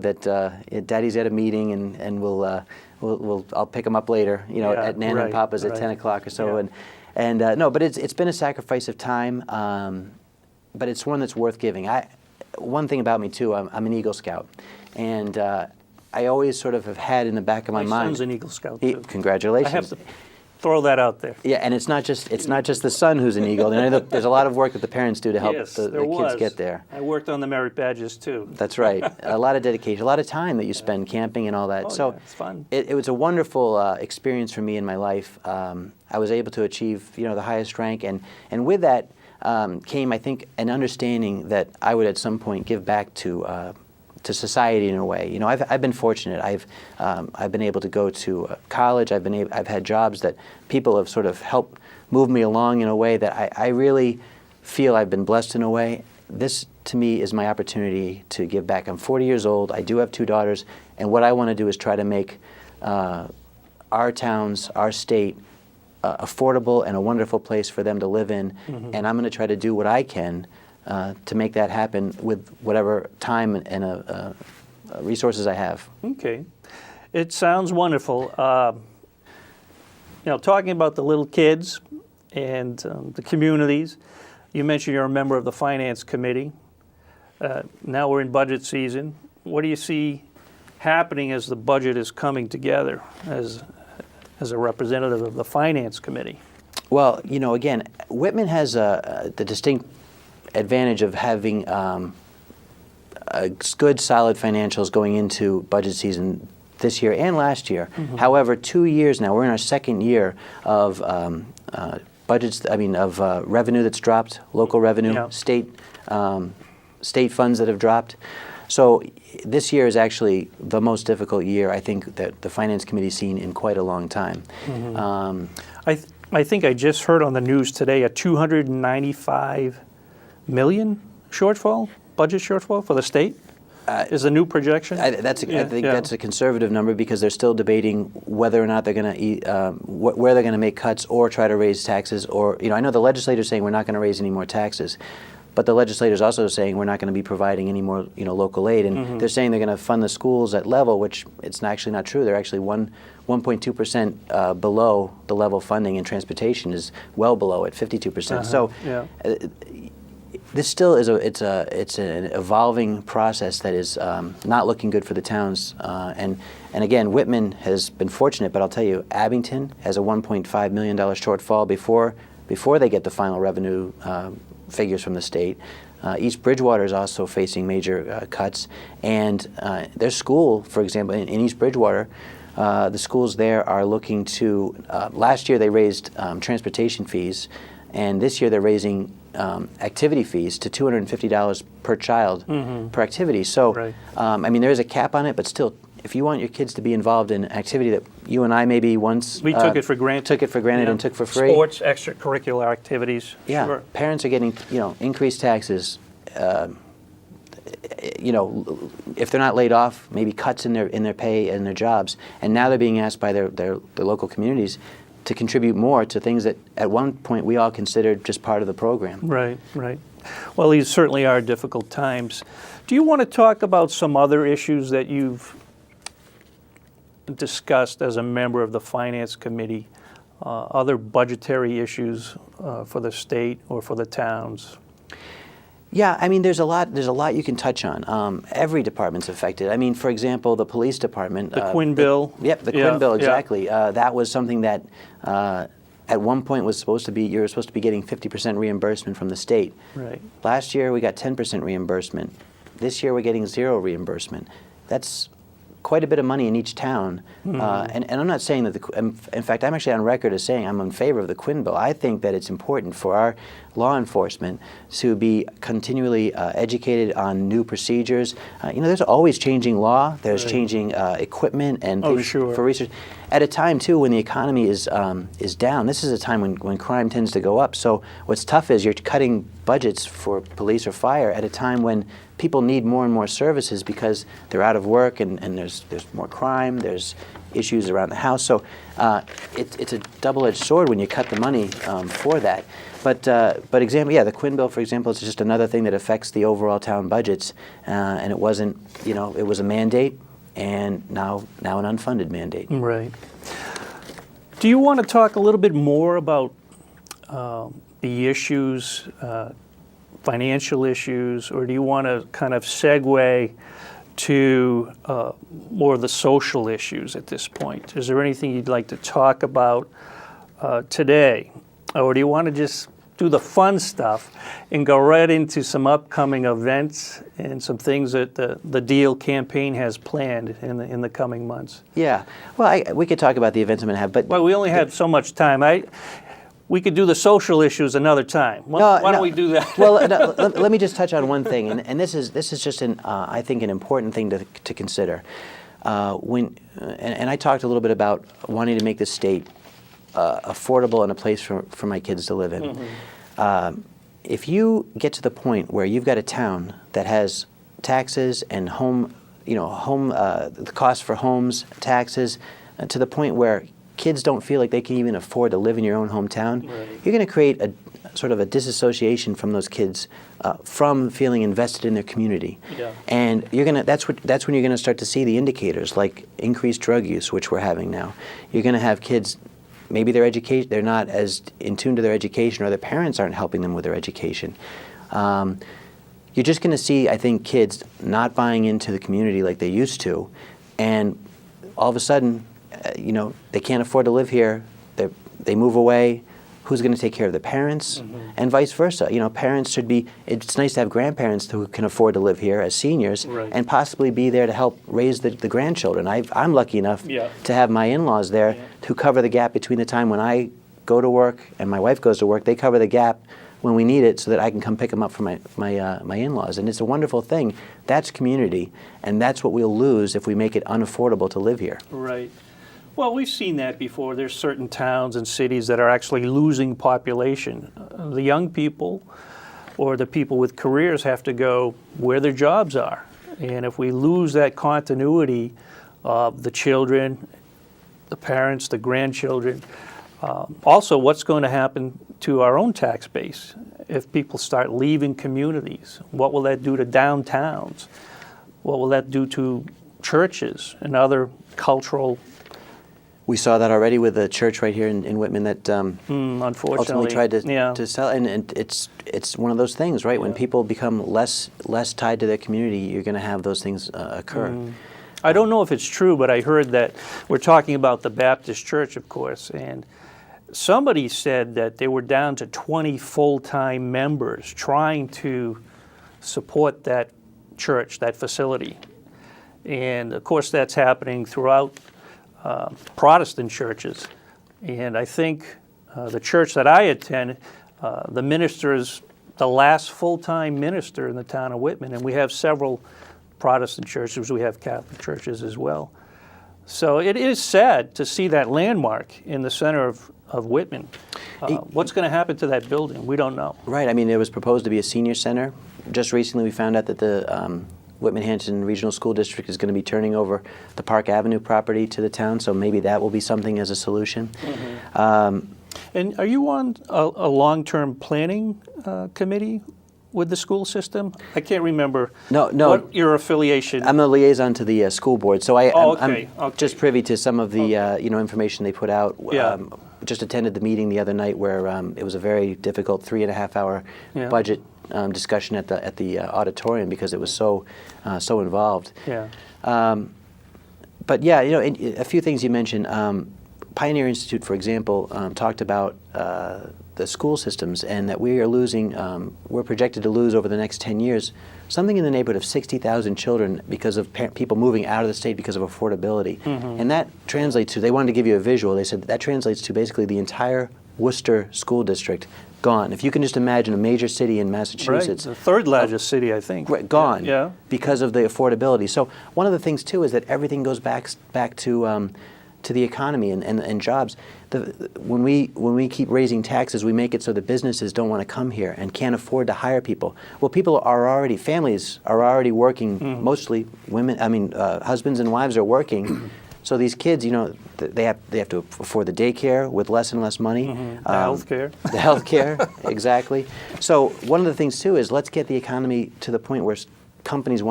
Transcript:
that Daddy's at a meeting, and I'll pick him up later, at Nana and Papa's at 10 o'clock or so. Yeah. No, but it's been a sacrifice of time, but it's one that's worth giving. One thing about me too, I'm an Eagle Scout, and I always sort of have had in the back of my mind. My son's an Eagle Scout too. Congratulations. I have to throw that out there. Yeah, and it's not just the son who's an Eagle. There's a lot of work that the parents do to help the kids get there. I worked on the merit badges too. That's right. A lot of dedication, a lot of time that you spend camping and all that. So yeah, it's fun. It was a wonderful experience for me in my life. I was able to achieve the highest rank, and with that came, I think, an understanding that I would at some point give back to society in a way. I've been fortunate. I've been able to go to college. I've had jobs that people have sort of helped move me along in a way that I really feel I've been blessed in a way. This, to me, is my opportunity to give back. I'm 40 years old. I do have 2 daughters, and what I want to do is try to make our towns, our state, affordable and a wonderful place for them to live in. Mm-hmm. And I'm going to try to do what I can to make that happen with whatever time and resources I have. Okay. It sounds wonderful. Talking about the little kids and the communities, you mentioned you're a member of the Finance Committee. Now we're in budget season. What do you see happening as the budget is coming together as a representative of the Finance Committee? Well, again, Whitman has the distinct advantage of having good, solid financials going into budget season this year and last year. Mm-hmm. However, 2 years now, we're in our second year of revenue that's dropped, local revenue, state funds that have dropped. So this year is actually the most difficult year, I think, that the Finance Committee's seen in quite a long time. Mm-hmm. I think I just heard on the news today a $295 million budget shortfall for the state. Is the new projection? I think that's a conservative number because they're still debating whether or not they're going to where they're going to make cuts or try to raise taxes. Or I know the legislators saying we're not going to raise any more taxes, but the legislators also saying we're not going to be providing any more local aid, and mm-hmm. they're saying they're going to fund the schools at level, which it's actually not true. They're actually 1.2% below the level of funding, and transportation is well below at 52%. Uh-huh. So. Yeah. This still is it's an evolving process that is not looking good for the towns, and again, Whitman has been fortunate, but I'll tell you, Abington has a $1.5 million shortfall before they get the final revenue figures from the state. East Bridgewater is also facing major cuts, and their school, for example, in East Bridgewater, the schools there are looking to. Last year they raised transportation fees, and this year they're raising activity fees to $250 per child mm-hmm. per activity. So, right. There is a cap on it, but still, if you want your kids to be involved in an activity that you and I maybe once took it for granted, yeah. and took for free. Sports, extracurricular activities. Yeah, sure. Parents are getting increased taxes. If they're not laid off, maybe cuts in their pay and their jobs, and now they're being asked by their local communities to contribute more to things that at one point we all considered just part of the program. Right. Well, these certainly are difficult times. Do you want to talk about some other issues that you've discussed as a member of the Finance Committee, other budgetary issues for the state or for the towns? Yeah, there's a lot you can touch on. Every department's affected. For example, the police department. The Quinn bill. The Quinn bill, exactly. Yeah. That was something that at one point you were supposed to be getting 50% reimbursement from the state. Right. Last year we got 10% reimbursement. This year we're getting 0 reimbursement. That's quite a bit of money in each town. Mm-hmm. And I'm not saying that in fact, I'm actually on record as saying I'm in favor of the Quinn bill. I think that it's important for our law enforcement to be continually educated on new procedures. There's always changing law. There's changing equipment and sure. for research. at a time too when the economy is down. This is a time when crime tends to go up. So what's tough is you're cutting budgets for police or fire at a time when people need more and more services because they're out of work and there's more crime, there's issues around the house. So it's a double-edged sword when you cut the money for that. But the Quinn bill, for example, is just another thing that affects the overall town budgets, and it wasn't, it was a mandate, and now an unfunded mandate. Right. Do you want to talk a little bit more about the issues, financial issues, or do you want to kind of segue to more of the social issues at this point? Is there anything you'd like to talk about today? Or do you want to just do the fun stuff and go right into some upcoming events and some things that the Diehl campaign has planned in the coming months? Yeah. Well, we could talk about the events I'm going to have, but... Well, we only have so much time. We could do the social issues another time. Why don't we do that? Well, let me just touch on one thing, and this is just I think an important thing to consider. And I talked a little bit about wanting to make the state affordable and a place for my kids to live in. Mm-hmm. If you get to the point where you've got a town that has taxes and the cost for homes, taxes, to the point where kids don't feel like they can even afford to live in your own hometown, right, you're going to create a sort of a disassociation from those kids from feeling invested in their community. Yeah. And that's when you're going to start to see the indicators like increased drug use, which we're having now. You're going to have kids, maybe they're not as in tune to their education, or their parents aren't helping them with their education. You're just going to see, I think, kids not buying into the community like they used to, and all of a sudden, they can't afford to live here. They move away. Who's going to take care of the parents? Mm-hmm. And vice versa. Parents should be. It's nice to have grandparents who can afford to live here as seniors, right, and possibly be there to help raise the grandchildren. I'm lucky enough, yeah, to have my in-laws there, yeah, to cover the gap between the time when I go to work and my wife goes to work. They cover the gap when we need it, so that I can come pick them up from my in-laws. And it's a wonderful thing. That's community, and that's what we'll lose if we make it unaffordable to live here. Right. Well, we've seen that before. There's certain towns and cities that are actually losing population. The young people or the people with careers have to go where their jobs are. And if we lose that continuity of the children, the parents, the grandchildren, also what's going to happen to our own tax base if people start leaving communities? What will that do to downtowns? What will that do to churches and other cultural? We saw that already with the church right here in Whitman that unfortunately ultimately tried to sell. And it's one of those things, right? Yeah. When people become less tied to their community, you're going to have those things occur. I don't know if it's true, but I heard that we're talking about the Baptist church, of course, and somebody said that they were down to 20 full-time members trying to support that church, that facility. And of course that's happening throughout Protestant churches. And I think the church that I attend, the minister is the last full-time minister in the town of Whitman, and we have several Protestant churches, we have Catholic churches as well. So it is sad to see that landmark in the center of Whitman. What's going to happen to that building? We don't know. Right. I mean, it was proposed to be a senior center. Just recently we found out that the Whitman-Hanson Regional School District is going to be turning over the Park Avenue property to the town, so maybe that will be something as a solution. Mm-hmm. And are you on a long-term planning committee with the school system? I can't remember. No. What your affiliation? I'm a liaison to the school board, so I'm okay. just privy to some of the information they put out. Yeah. Just attended the meeting the other night where it was a very difficult 3.5-hour budget discussion at the auditorium because it was so involved. Yeah. But yeah, a few things you mentioned. Pioneer Institute, for example, talked about the school systems and that we are losing. We're projected to lose over the next 10 years something in the neighborhood of 60,000 children because of people moving out of the state because of affordability. Mm-hmm. And that translates to, they wanted to give you a visual, they said that translates to basically the entire Worcester school district gone. If you can just imagine a major city in Massachusetts. Right, the third largest city, I think. Gone, yeah. Because of the affordability. So one of the things, too, is that everything goes back to to the economy and jobs. When we keep raising taxes, we make it so that businesses don't want to come here and can't afford to hire people. Well, families are already working. Mostly women. I mean, husbands and wives are working. So these kids, they have to afford the daycare with less and less money. The healthcare. The healthcare, exactly. So one of the things too is let's get the economy to the point where companies want